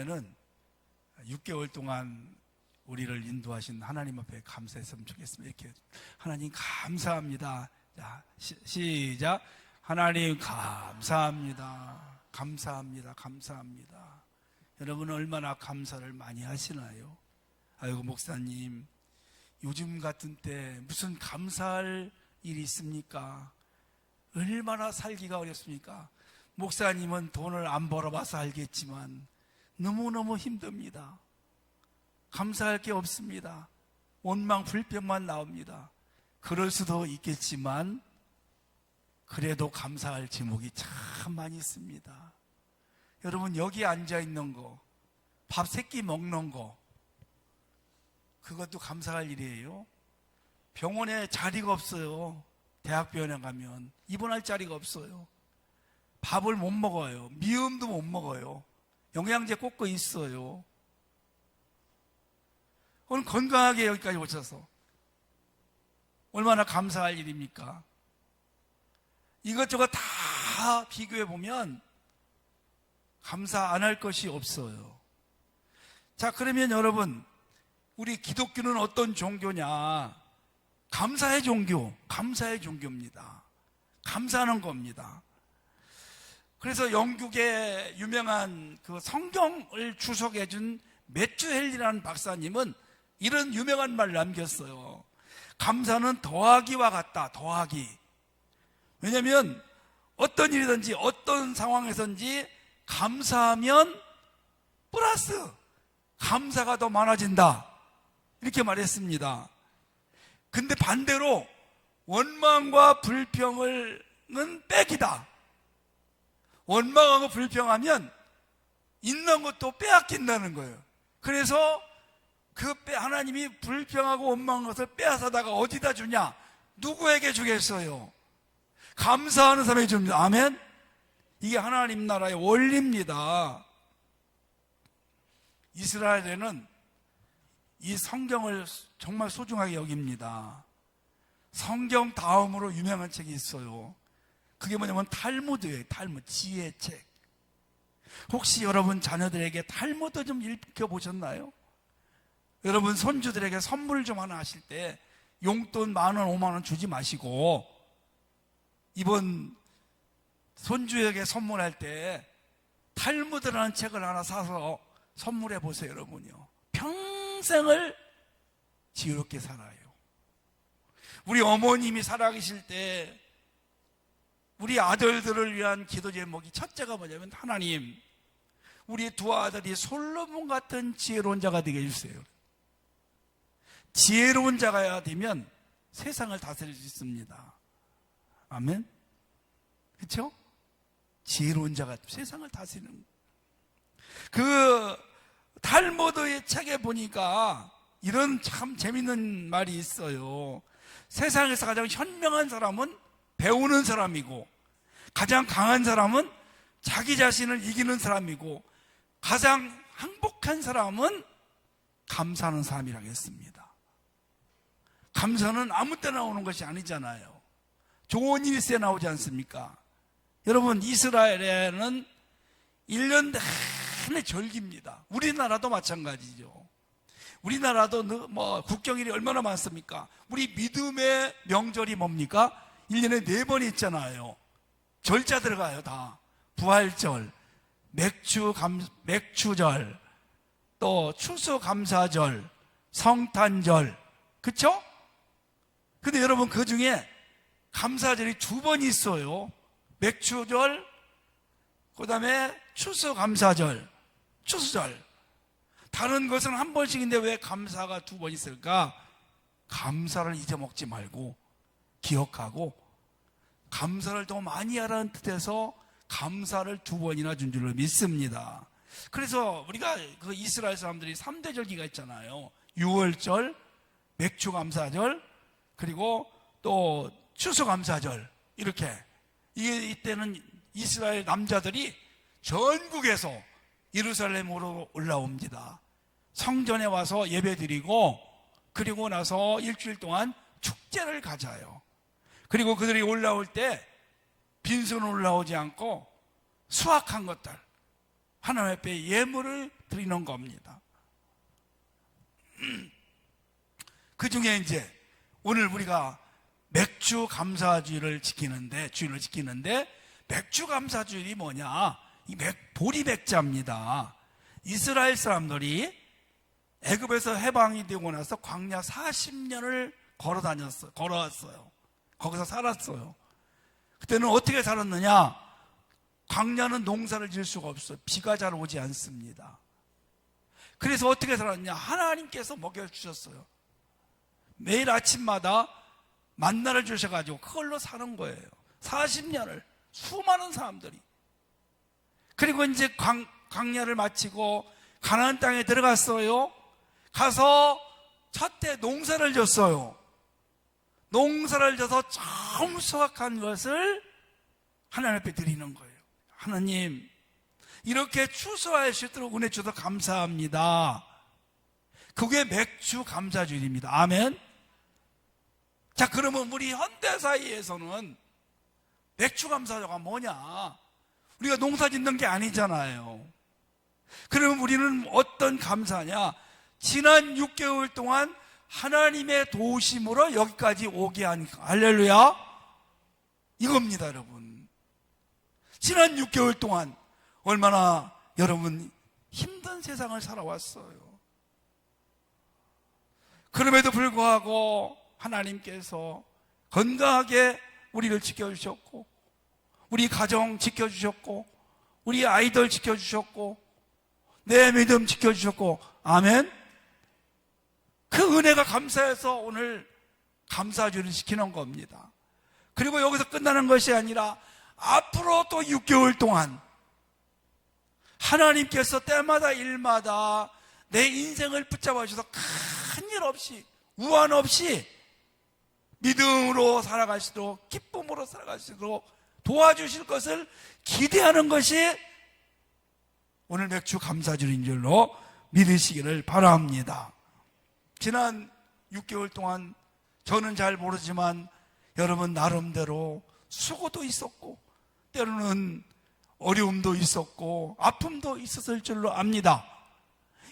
는 6개월 동안 우리를 인도하신 하나님 앞에 감사했으면 좋겠습니다. 이렇게 하나님 감사합니다. 자, 시작. 하나님 감사합니다. 감사합니다. 감사합니다. 여러분 얼마나 감사를 많이 하시나요? 아이고 목사님, 요즘 같은 때 무슨 감사할 일이 있습니까? 얼마나 살기가 어렵습니까? 목사님은 돈을 안 벌어봐서 알겠지만 너무너무 힘듭니다. 감사할 게 없습니다. 원망 불평만 나옵니다. 그럴 수도 있겠지만 그래도 감사할 제목이 참 많이 있습니다. 여러분 여기 앉아있는 거, 밥 3끼 먹는 거, 그것도 감사할 일이에요. 병원에 자리가 없어요. 대학병원에 가면 입원할 자리가 없어요. 밥을 못 먹어요. 미음도 못 먹어요. 영양제 꽂고 있어요. 오늘 건강하게 여기까지 오셔서 얼마나 감사할 일입니까? 이것저것 다 비교해 보면 감사 안 할 것이 없어요. 자, 그러면 여러분, 우리 기독교는 어떤 종교냐? 감사의 종교, 감사의 종교입니다. 감사하는 겁니다. 그래서 영국의 유명한 그 성경을 주석해준 매튜 헬리라는 박사님은 이런 유명한 말을 남겼어요. 감사는 더하기와 같다. 더하기. 왜냐하면 어떤 일이든지 어떤 상황에서든지 감사하면 플러스 감사가 더 많아진다. 이렇게 말했습니다. 근데 반대로 원망과 불평은 뺏기다. 원망하고 불평하면 있는 것도 빼앗긴다는 거예요. 그래서 그 하나님이 불평하고 원망한 것을 빼앗아다가 어디다 주냐? 누구에게 주겠어요? 감사하는 사람에게 줍니다. 아멘? 이게 하나님 나라의 원리입니다. 이스라엘에는 이 성경을 정말 소중하게 여깁니다. 성경 다음으로 유명한 책이 있어요. 그게 뭐냐면 탈무드예요. 탈무드, 지혜책. 혹시 여러분 자녀들에게 탈무드 좀 읽혀보셨나요? 여러분 손주들에게 선물 좀 하나 하실 때 용돈 10,000원, 50,000원 주지 마시고 이번 손주에게 선물할 때 탈무드라는 책을 하나 사서 선물해 보세요. 여러분요, 평생을 지혜롭게 살아요. 우리 어머님이 살아계실 때 우리 아들들을 위한 기도 제목이 첫째가 뭐냐면, 하나님 우리 두 아들이 솔로몬 같은 지혜로운 자가 되게 해주세요. 지혜로운 자가 되면 세상을 다스릴 수 있습니다. 아멘? 그렇죠? 지혜로운 자가 세상을 다스리는. 그 탈무드의 책에 보니까 이런 참 재밌는 말이 있어요. 세상에서 가장 현명한 사람은 배우는 사람이고, 가장 강한 사람은 자기 자신을 이기는 사람이고, 가장 행복한 사람은 감사하는 사람이라고 했습니다. 감사는 아무 때나 오는 것이 아니잖아요. 좋은 일이 있어야 나오지 않습니까? 여러분, 이스라엘에는 1년 내내 절기입니다. 우리나라도 마찬가지죠. 우리나라도 국경일이 얼마나 많습니까? 우리 믿음의 명절이 뭡니까? 1년에 4번 있잖아요. 절자 들어가요. 다 부활절, 맥주절, 또 추수감사절, 성탄절, 그쵸? 근데 여러분, 그 중에 감사절이 2번 있어요. 맥주절, 그 다음에 추수감사절, 추수절. 다른 것은 1번씩인데 왜 감사가 2번 있을까? 감사를 잊어먹지 말고 기억하고 감사를 더 많이 하라는 뜻에서 감사를 2번이나 준 줄로 믿습니다. 그래서 우리가 그 이스라엘 사람들이 3대 절기가 있잖아요. 유월절, 맥주감사절, 그리고 또 추수감사절. 이렇게 이때는 이스라엘 남자들이 전국에서 예루살렘으로 올라옵니다. 성전에 와서 예배드리고, 그리고 나서 일주일 동안 축제를 가져요. 그리고 그들이 올라올 때 빈손으로 올라오지 않고 수확한 것들, 하나님 앞에 예물을 드리는 겁니다. 그 중에 이제 오늘 우리가 맥주 감사주일을 지키는데, 주일을 지키는데, 맥주 감사주일이 뭐냐? 이 보리백자입니다. 이스라엘 사람들이 애굽에서 해방이 되고 나서 광야 40년을 걸어왔어요. 거기서 살았어요. 그때는 어떻게 살았느냐? 광야는 농사를 지을 수가 없어요. 비가 잘 오지 않습니다. 그래서 어떻게 살았냐? 하나님께서 먹여주셨어요. 매일 아침마다 만나를 주셔가지고 그걸로 사는 거예요. 40년을 수많은 사람들이. 그리고 이제 광야를 마치고 가나안 땅에 들어갔어요. 가서 첫해 농사를 졌어요. 농사를 져서 처음 수확한 것을 하나님 앞에 드리는 거예요. 하나님, 이렇게 추수할 수 있도록 은혜 주셔서 감사합니다. 그게 맥주 감사주일입니다. 아멘. 자, 그러면 우리 현대사회에서는 맥주 감사주가 뭐냐? 우리가 농사 짓는 게 아니잖아요. 그러면 우리는 어떤 감사냐? 지난 6개월 동안 하나님의 도우심으로 여기까지 오게 한, 할렐루야, 이겁니다. 여러분, 지난 6개월 동안 얼마나 여러분 힘든 세상을 살아왔어요. 그럼에도 불구하고 하나님께서 건강하게 우리를 지켜주셨고, 우리 가정 지켜주셨고, 우리 아이들 지켜주셨고, 내 믿음 지켜주셨고, 아멘. 그 은혜가 감사해서 오늘 감사주를 시키는 겁니다. 그리고 여기서 끝나는 것이 아니라 앞으로 또 6개월 동안 하나님께서 때마다 일마다 내 인생을 붙잡아 주셔서 큰일 없이, 우한 없이 믿음으로 살아가시도록, 기쁨으로 살아가시도록 도와주실 것을 기대하는 것이 오늘 맥주 감사주일인 줄로 믿으시기를 바랍니다. 지난 6개월 동안 저는 잘 모르지만 여러분 나름대로 수고도 있었고, 때로는 어려움도 있었고, 아픔도 있었을 줄로 압니다.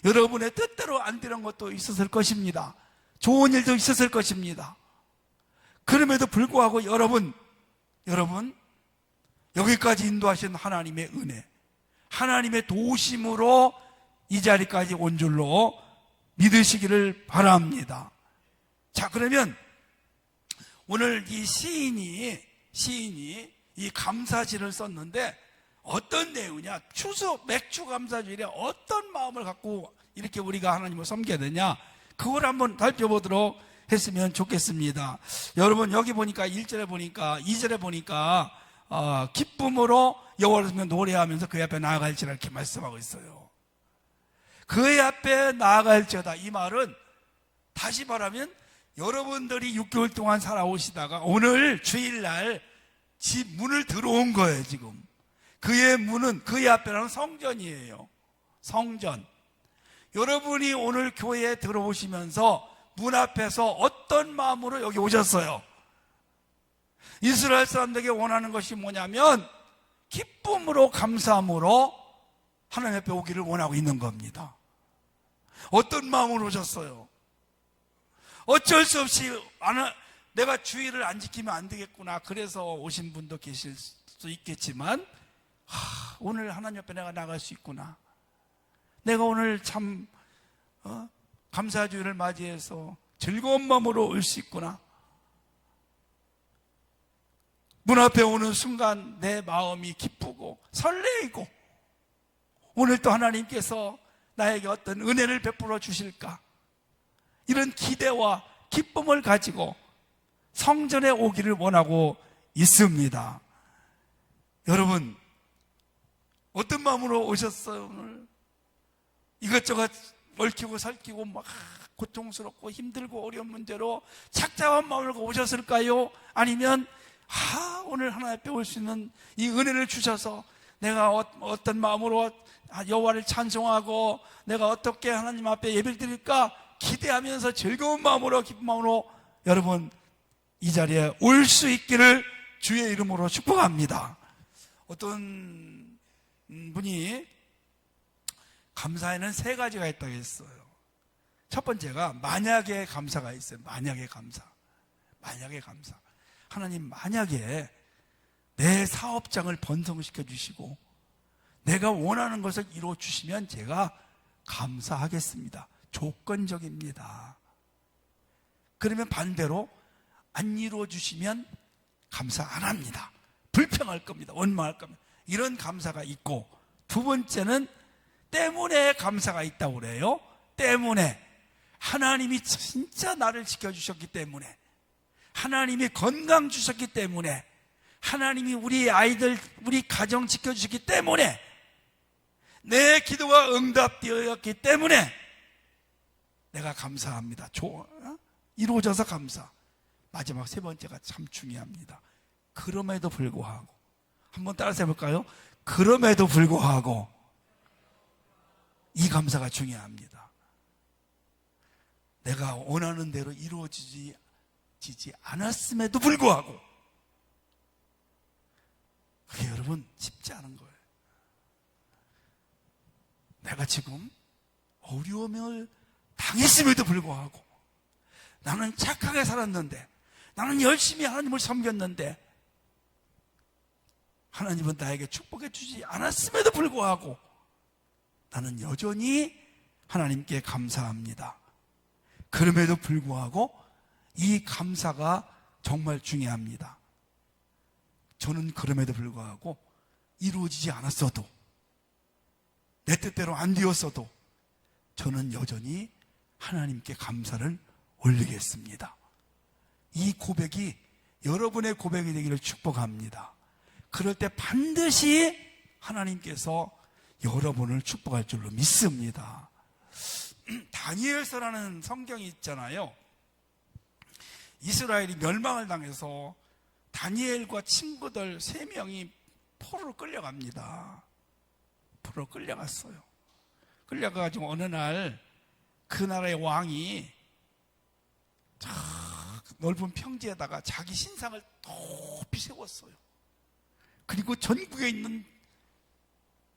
여러분의 뜻대로 안 되는 것도 있었을 것입니다. 좋은 일도 있었을 것입니다. 그럼에도 불구하고 여러분 여기까지 인도하신 하나님의 은혜, 하나님의 도우심으로 이 자리까지 온 줄로 믿으시기를 바랍니다. 자, 그러면 오늘 이 시인이 이 감사시를 썼는데 어떤 내용이냐? 맥주 감사주일에 어떤 마음을 갖고 이렇게 우리가 하나님을 섬겨야 되냐? 그걸 한번 살펴보도록 했으면 좋겠습니다. 여러분, 여기 보니까 1절에 보니까, 2절에 보니까 기쁨으로 여호와를 노래하면서 그의 앞에 나아갈지라 이렇게 말씀하고 있어요. 그의 앞에 나아갈지어다. 이 말은 다시 말하면 여러분들이 6개월 동안 살아오시다가 오늘 주일날 집 문을 들어온 거예요. 지금 그의 문은, 그의 앞에라는 성전이에요. 성전. 여러분이 오늘 교회에 들어오시면서 문 앞에서 어떤 마음으로 여기 오셨어요? 이스라엘 사람들에게 원하는 것이 뭐냐면 기쁨으로, 감사함으로 하나님 앞에 오기를 원하고 있는 겁니다. 어떤 마음으로 오셨어요? 어쩔 수 없이 내가 주의를 안 지키면 안 되겠구나, 그래서 오신 분도 계실 수 있겠지만, 오늘 하나님 앞에 내가 나갈 수 있구나, 내가 오늘 참 감사주일을 맞이해서 즐거운 마음으로 올 수 있구나, 문 앞에 오는 순간 내 마음이 기쁘고 설레이고, 오늘 또 하나님께서 나에게 어떤 은혜를 베풀어 주실까, 이런 기대와 기쁨을 가지고 성전에 오기를 원하고 있습니다. 여러분, 어떤 마음으로 오셨어요? 오늘 이것저것 얽히고 설키고 막 고통스럽고 힘들고 어려운 문제로 착잡한 마음을 갖고 오셨을까요? 아니면 오늘 하나님 앞에 올 수 있는 이 은혜를 주셔서 내가 어떤 마음으로 여호와를 찬송하고 내가 어떻게 하나님 앞에 예배를 드릴까 기대하면서 즐거운 마음으로, 기쁜 마음으로 여러분 이 자리에 올 수 있기를 주의 이름으로 축복합니다. 어떤 분이 감사에는 세 가지가 있다고 했어요. 첫 번째가 만약의 감사가 있어요. 만약의 감사. 만약의 감사. 하나님, 만약에 내 사업장을 번성시켜 주시고 내가 원하는 것을 이루어 주시면 제가 감사하겠습니다. 조건적입니다. 그러면 반대로 안 이루어 주시면 감사 안 합니다. 불평할 겁니다. 원망할 겁니다. 이런 감사가 있고, 두 번째는 때문에 감사가 있다고 그래요. 때문에. 하나님이 진짜 나를 지켜주셨기 때문에, 하나님이 건강 주셨기 때문에, 하나님이 우리 아이들, 우리 가정 지켜주셨기 때문에, 내 기도가 응답되었기 때문에 내가 감사합니다. 이루어져서 감사. 마지막 세 번째가 참 중요합니다. 그럼에도 불구하고. 한번 따라서 해볼까요? 그럼에도 불구하고. 이 감사가 중요합니다. 내가 원하는 대로 이루어지지 않았음에도 불구하고. 그게 여러분 쉽지 않은 거예요. 내가 지금 어려움을 당했음에도 불구하고, 나는 착하게 살았는데, 나는 열심히 하나님을 섬겼는데, 하나님은 나에게 축복해 주지 않았음에도 불구하고 나는 여전히 하나님께 감사합니다. 그럼에도 불구하고 이 감사가 정말 중요합니다. 저는 그럼에도 불구하고 이루어지지 않았어도, 내 뜻대로 안 되었어도 저는 여전히 하나님께 감사를 올리겠습니다. 이 고백이 여러분의 고백이 되기를 축복합니다. 그럴 때 반드시 하나님께서 여러분을 축복할 줄로 믿습니다. 다니엘서라는 성경이 있잖아요. 이스라엘이 멸망을 당해서 다니엘과 친구들 3명이 포로로 끌려갑니다. 포로로 끌려갔어요. 끌려가가지고 어느 날 그 나라의 왕이 넓은 평지에다가 자기 신상을 높이 세웠어요. 그리고 전국에 있는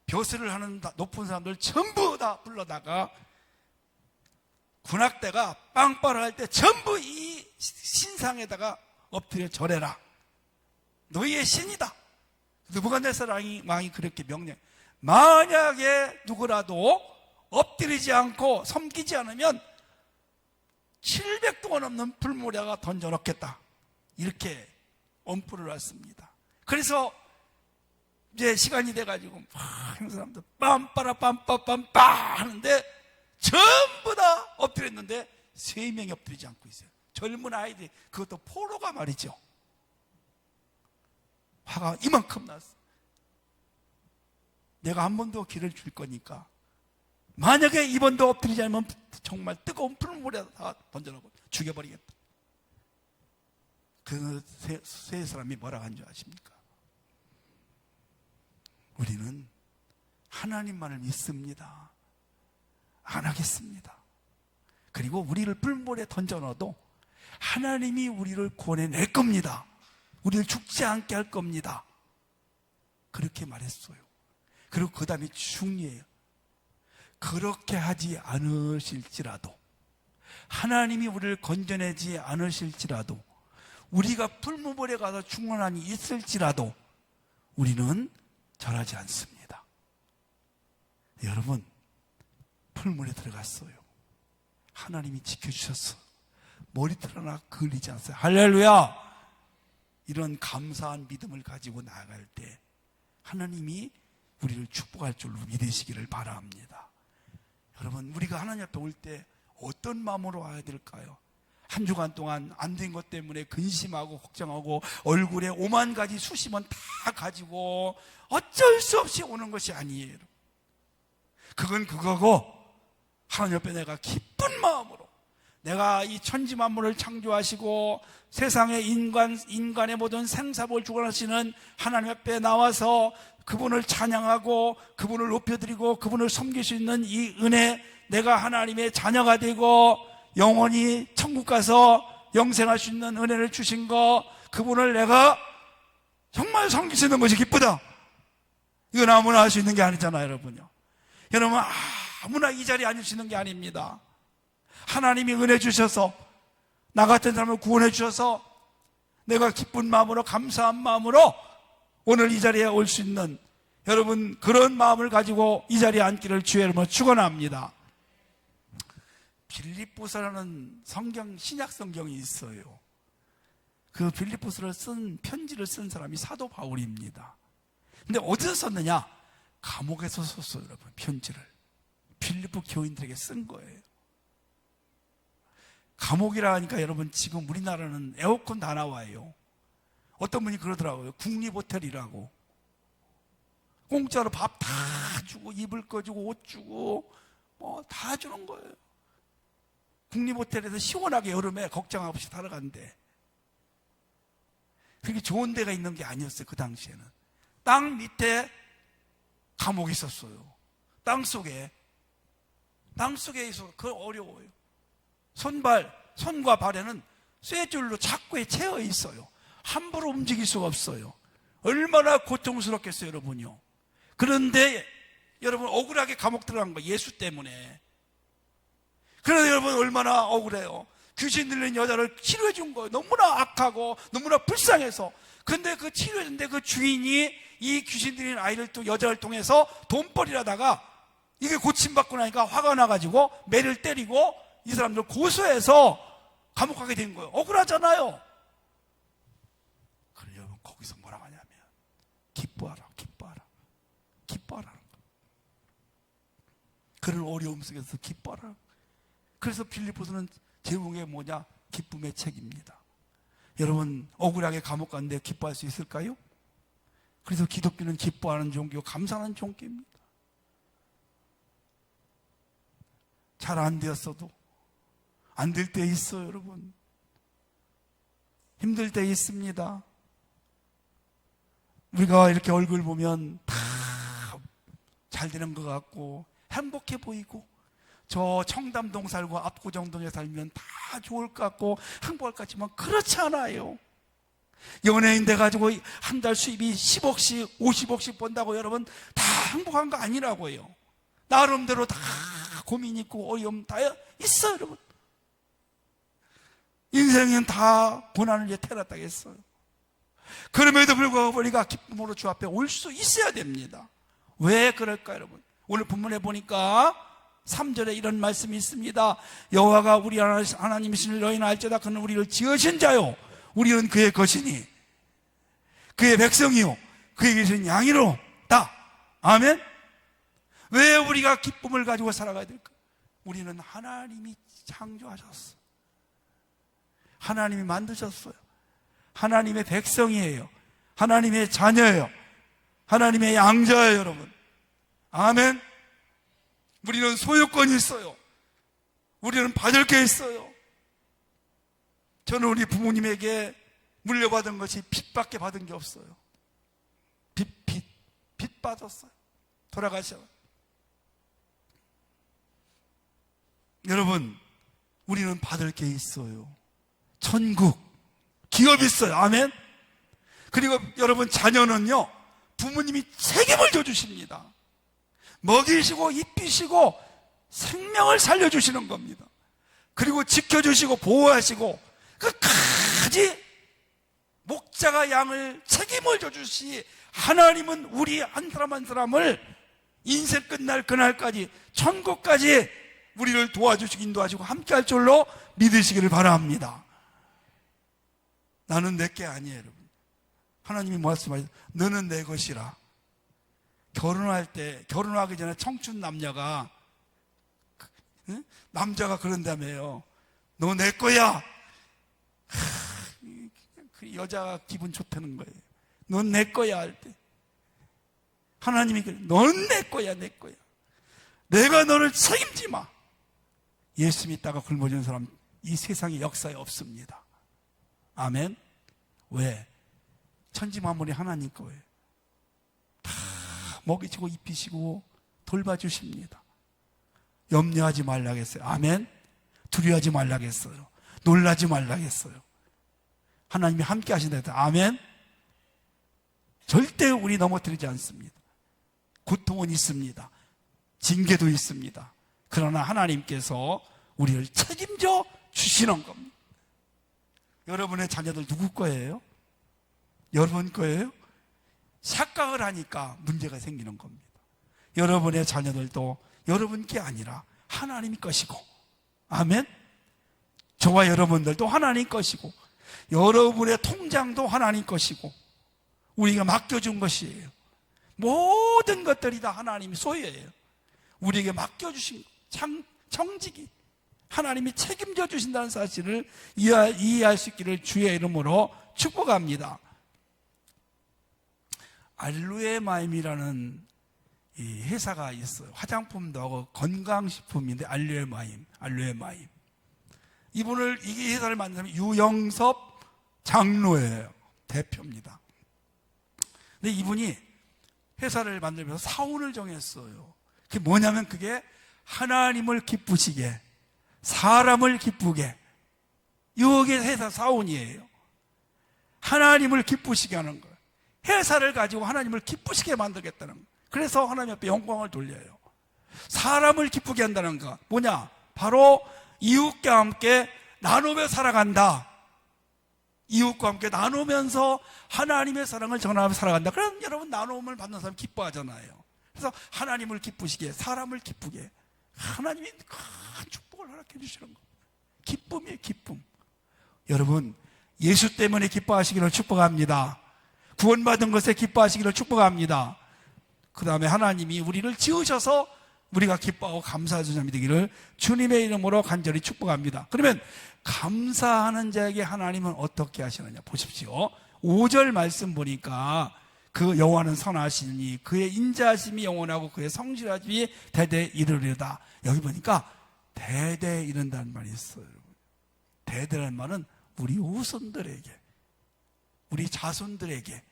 벼슬을 하는 높은 사람들 전부 다 불러다가 군악대가 빵빠를 할 때 전부 이 신상에다가 엎드려 절해라. 너희의 신이다. 느부갓네살 왕이 그렇게 명령. 만약에 누구라도 엎드리지 않고 섬기지 않으면 700동안 넘는 불모래가 던져 넣겠다. 이렇게 엄포를 놨습니다. 그래서 이제 시간이 돼가지고 막 사람들 빰빠라 빰빠빰빠 하는데 전부 다 엎드렸는데 3명이 엎드리지 않고 있어요. 젊은 아이들이, 그것도 포로가 말이죠. 화가 이만큼 났어. 내가 한 번 더 기회를 줄 거니까 만약에 이번도 엎드리지 않으면 정말 뜨거운 풀물에다 던져놓고 죽여버리겠다. 그 세 사람이 뭐라고 한 줄 아십니까? 우리는 하나님만을 믿습니다. 안 하겠습니다. 그리고 우리를 불물에 던져넣어도 하나님이 우리를 구원해낼 겁니다. 우리를 죽지 않게 할 겁니다. 그렇게 말했어요. 그리고 그 다음에 중요해요. 그렇게 하지 않으실지라도, 하나님이 우리를 건져내지 않으실지라도, 우리가 풀무불에 가서 죽는 한이 있을지라도 우리는 절하지 않습니다. 여러분, 풀물에 들어갔어요. 하나님이 지켜주셨어. 머리털 하나 걸리지 않았어요. 할렐루야! 이런 감사한 믿음을 가지고 나아갈 때 하나님이 우리를 축복할 줄로 믿으시기를 바랍니다. 여러분, 우리가 하나님 앞에 올 때 어떤 마음으로 와야 될까요? 한 주간 동안 안 된 것 때문에 근심하고 걱정하고 얼굴에 5만 가지 수심은 다 가지고 어쩔 수 없이 오는 것이 아니에요. 그건 그거고, 하나님 앞에 내가 기쁜 마음으로, 내가 이 천지 만물을 창조하시고 세상의 인간의 모든 생사복을 주관하시는 하나님 앞에 나와서 그분을 찬양하고 그분을 높여드리고 그분을 섬길 수 있는 이 은혜, 내가 하나님의 자녀가 되고 영원히 천국 가서 영생할 수 있는 은혜를 주신 거, 그분을 내가 정말 섬길 수 있는 것이 기쁘다. 이건 아무나 할 수 있는 게 아니잖아요, 여러분요. 여러분, 아무나 이 자리에 앉으시는 게 아닙니다. 하나님이 은혜 주셔서 나 같은 사람을 구원해 주셔서 내가 기쁜 마음으로 감사한 마음으로 오늘 이 자리에 올 수 있는 여러분 그런 마음을 가지고 이 자리에 앉기를 주의 이름으로 축원합니다. 빌립보서라는 성경 신약 성경이 있어요. 그 빌립보서를 쓴 편지를 쓴 사람이 사도 바울입니다. 근데 어디서 썼느냐? 감옥에서 썼어요, 여러분. 편지를 빌립보 교인들에게 쓴 거예요. 감옥이라 하니까 여러분 지금 우리나라는 에어컨 다 나와요. 어떤 분이 그러더라고요. 국립호텔이라고 공짜로 밥 다 주고 이불 꺼주고 옷 주고 뭐 다 주는 거예요. 국립호텔에서 시원하게 여름에 걱정 없이 살아간대. 그렇게 좋은 데가 있는 게 아니었어요. 그 당시에는 땅 밑에 감옥이 있었어요. 땅 속에 있어. 그거 어려워요. 손과 발에는 쇠줄로 착고에 채워 있어요. 함부로 움직일 수가 없어요. 얼마나 고통스럽겠어요, 여러분요. 그런데 여러분 억울하게 감옥 들어간 거예요. 예수 때문에. 그런데 여러분 얼마나 억울해요. 귀신 들린 여자를 치료해 준 거예요. 너무나 악하고 너무나 불쌍해서. 근데 그 치료해 준데 그 주인이 이 귀신 들린 아이를 또 여자를 통해서 돈벌이라다가 이게 고침받고 나니까 화가 나가지고 매를 때리고 이 사람들 고소해서 감옥 가게 된 거예요. 억울하잖아요. 그래 여러분 거기서 뭐라고 하냐면 기뻐하라. 그런 어려움 속에서 기뻐하라. 그래서 빌립보서는 제목이 뭐냐? 기쁨의 책입니다. 여러분 억울하게 감옥 갔는데 기뻐할 수 있을까요? 그래서 기독교는 기뻐하는 종교, 감사하는 종교입니다. 잘 안 되었어도 안 될 때 있어요, 여러분. 힘들 때 있습니다. 우리가 이렇게 얼굴 보면 다 잘 되는 것 같고 행복해 보이고 저 청담동 살고 압구정동에 살면 다 좋을 것 같고 행복할 것 같지만 그렇지 않아요. 연예인 돼가지고 한 달 수입이 10억씩 50억씩 번다고 여러분 다 행복한 거 아니라고요. 나름대로 다 고민 있고 어려움 다 있어요, 여러분. 인생은 다 고난을 위해 태어났다고 했어요. 그럼에도 불구하고 우리가 기쁨으로 주 앞에 올 수 있어야 됩니다. 왜 그럴까요, 여러분? 오늘 본문에 보니까 3절에 이런 말씀이 있습니다. 여호와가 우리 하나님이시니 너희는 알지어다. 그는 우리를 지으신 자요 우리는 그의 것이니 그의 백성이요 그에게 계신 양이로다. 아멘. 왜 우리가 기쁨을 가지고 살아가야 될까? 우리는 하나님이 창조하셨어. 하나님이 만드셨어요. 하나님의 백성이에요. 하나님의 자녀예요. 하나님의 양자예요, 여러분. 아멘. 우리는 소유권이 있어요. 우리는 받을 게 있어요. 저는 우리 부모님에게 물려받은 것이 빚밖에 받은 게 없어요. 빚 받았어요. 돌아가셔. 여러분, 우리는 받을 게 있어요. 천국, 기업이 있어요. 아멘. 그리고 여러분 자녀는요, 부모님이 책임을 져주십니다. 먹이시고 입히시고 생명을 살려주시는 겁니다. 그리고 지켜주시고 보호하시고 끝까지 목자가 양을 책임을 져주시. 하나님은 우리 한 사람 한 사람을 인생 끝날 그날까지 천국까지 우리를 도와주시고 인도하시고 함께할 줄로 믿으시기를 바랍니다. 나는 내게 아니에요, 여러분. 하나님이 말씀하셨어요. 너는 내 것이라. 결혼하기 전에 청춘 남녀가 남자가 그런다며요. 너 내 거야. 그 여자가 기분 좋다는 거예요. 넌 내 거야 할 때 하나님이 그래. 넌 내 거야, 내 거야. 내가 너를 책임지 마. 예수 믿다가 굶어진 사람 이 세상의 역사에 없습니다. 아멘. 왜? 천지만물이 하나님 거예요. 다 먹이시고 입히시고 돌봐주십니다. 염려하지 말라겠어요. 아멘. 두려워하지 말라겠어요. 놀라지 말라겠어요. 하나님이 함께 하신다 했다. 아멘. 절대 우리 넘어뜨리지 않습니다. 고통은 있습니다. 징계도 있습니다. 그러나 하나님께서 우리를 책임져 주시는 겁니다. 여러분의 자녀들 누구 거예요? 여러분 거예요? 착각을 하니까 문제가 생기는 겁니다. 여러분의 자녀들도 여러분 게 아니라 하나님 것이고, 아멘? 저와 여러분들도 하나님 것이고, 여러분의 통장도 하나님 것이고, 우리가 맡겨준 것이에요. 모든 것들이 다 하나님의 소유예요. 우리에게 맡겨주신 청직이 하나님이 책임져 주신다는 사실을 이해할 수 있기를 주의 이름으로 축복합니다. 알루에마임이라는 이 회사가 있어요. 화장품도 하고 건강식품인데 알루에마임. 이 회사를 만든 사람이 유영섭 장로예요. 대표입니다. 근데 이분이 회사를 만들면서 사원을 정했어요. 그게 뭐냐면 그게 하나님을 기쁘시게, 사람을 기쁘게, 이게 회사 사원이에요. 하나님을 기쁘시게 하는 거예요. 회사를 가지고 하나님을 기쁘시게 만들겠다는 거예요. 그래서 하나님 앞에 영광을 돌려요. 사람을 기쁘게 한다는 거 뭐냐? 바로 이웃과 함께 나누며 살아간다. 이웃과 함께 나누면서 하나님의 사랑을 전하며 살아간다. 그럼 여러분, 나눔을 받는 사람 기뻐하잖아요. 그래서 하나님을 기쁘시게, 사람을 기쁘게, 하나님이 큰 축복을 허락해 주시는 겁니다. 기쁨이에요, 기쁨. 여러분, 예수 때문에 기뻐하시기를 축복합니다. 구원받은 것에 기뻐하시기를 축복합니다. 그 다음에 하나님이 우리를 지으셔서 우리가 기뻐하고 감사하는 자이 되기를 주님의 이름으로 간절히 축복합니다. 그러면 감사하는 자에게 하나님은 어떻게 하시느냐 보십시오. 5절 말씀 보니까 그 여호와는 선하시니 그의 인자하심이 영원하고 그의 성실하심이 대대 이르리로다. 여기 보니까 대대 이른다는 말이 있어요. 대대라는 말은 우리 후손들에게, 우리 자손들에게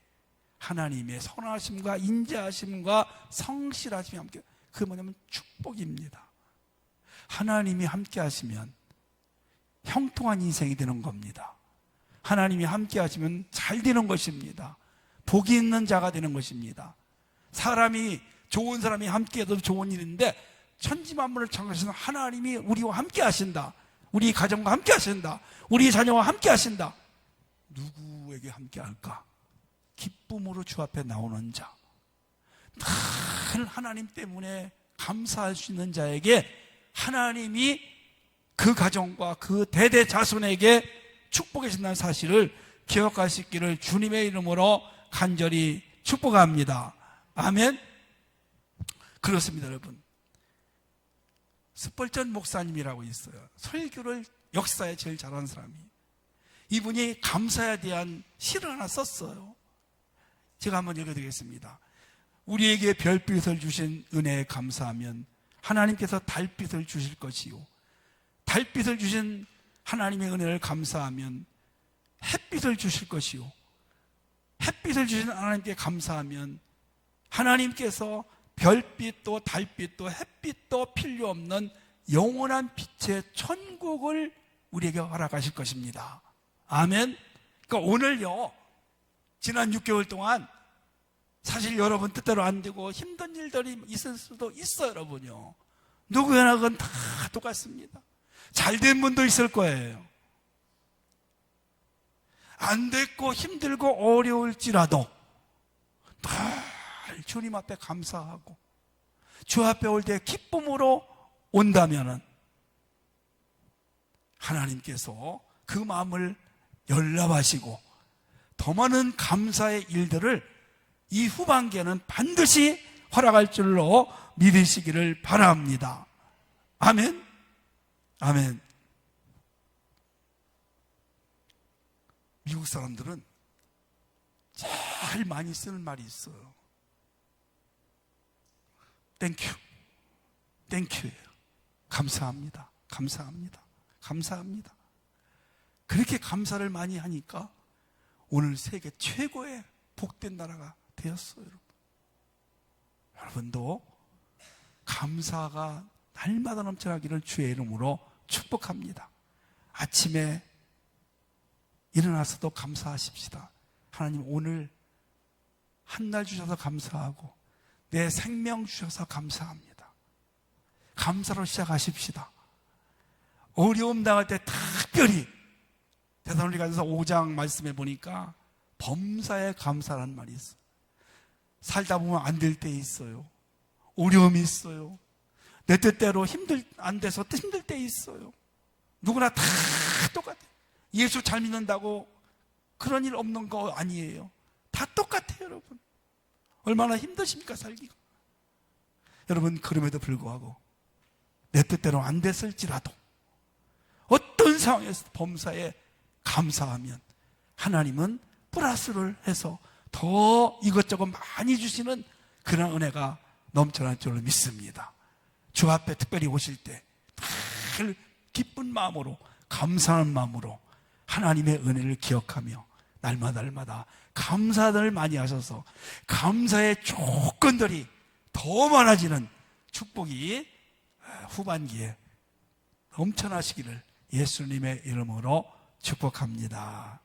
하나님의 선하심과 인자하심과 성실하심이 함께, 그게 뭐냐면 축복입니다. 하나님이 함께 하시면 형통한 인생이 되는 겁니다. 하나님이 함께 하시면 잘 되는 것입니다. 복이 있는 자가 되는 것입니다. 사람이, 좋은 사람이 함께 해도 좋은 일인데 천지만물을 창조하시는 하나님이 우리와 함께 하신다. 우리 가정과 함께 하신다. 우리 자녀와 함께 하신다. 누구에게 함께 할까? 기쁨으로 주 앞에 나오는 자, 늘 하나님 때문에 감사할 수 있는 자에게 하나님이 그 가정과 그 대대 자손에게 축복해 주신다는 사실을 기억할 수 있기를 주님의 이름으로 간절히 축복합니다. 아멘. 그렇습니다, 여러분. 스펄전 목사님이라고 있어요. 설교를 역사에 제일 잘하는 사람이. 이분이 감사에 대한 시를 하나 썼어요. 제가 한번 읽어드리겠습니다. 우리에게 별빛을 주신 은혜에 감사하면 하나님께서 달빛을 주실 것이요, 달빛을 주신 하나님의 은혜를 감사하면 햇빛을 주실 것이요, 햇빛을 주신 하나님께 감사하면 하나님께서 별빛도 달빛도 햇빛도 필요 없는 영원한 빛의 천국을 우리에게 허락하실 것입니다. 아멘. 그러니까 오늘요, 지난 6개월 동안 사실 여러분 뜻대로 안 되고 힘든 일들이 있을 수도 있어요, 여러분요. 누구나 그건 다 똑같습니다. 잘된 분도 있을 거예요. 안 됐고 힘들고 어려울지라도 늘 주님 앞에 감사하고 주 앞에 올 때 기쁨으로 온다면은 하나님께서 그 마음을 열납하시고 더 많은 감사의 일들을 이 후반기에는 반드시 허락할 줄로 믿으시기를 바랍니다. 아멘. 아멘. 미국 사람들은 제일 많이 쓰는 말이 있어요. 땡큐. 땡큐예요. 감사합니다. 감사합니다. 감사합니다. 그렇게 감사를 많이 하니까 오늘 세계 최고의 복된 나라가 되었어요, 여러분. 여러분도 감사가 날마다 넘쳐나기를 주의 이름으로 축복합니다. 아침에 일어나서도 감사하십시다. 하나님, 오늘 한 날 주셔서 감사하고 내 생명 주셔서 감사합니다. 감사로 시작하십시다. 어려움 당할 때 특별히 데살로니가서 5장 말씀에 보니까 범사에 감사라는 말이 있어요. 살다 보면 안 될 때 있어요. 어려움이 있어요. 내 뜻대로 안 돼서 힘들 때 있어요. 누구나 다 똑같아요. 예수 잘 믿는다고 그런 일 없는 거 아니에요. 다 똑같아요, 여러분. 얼마나 힘드십니까, 살기가. 여러분, 그럼에도 불구하고 내 뜻대로 안 됐을지라도 어떤 상황에서 범사에 감사하면 하나님은 플러스를 해서 더 이것저것 많이 주시는 그런 은혜가 넘쳐날 줄로 믿습니다. 주 앞에 특별히 오실 때 늘 기쁜 마음으로, 감사하는 마음으로 하나님의 은혜를 기억하며 날마다 감사를 많이 하셔서 감사의 조건들이 더 많아지는 축복이 후반기에 넘쳐나시기를 예수님의 이름으로 축복합니다.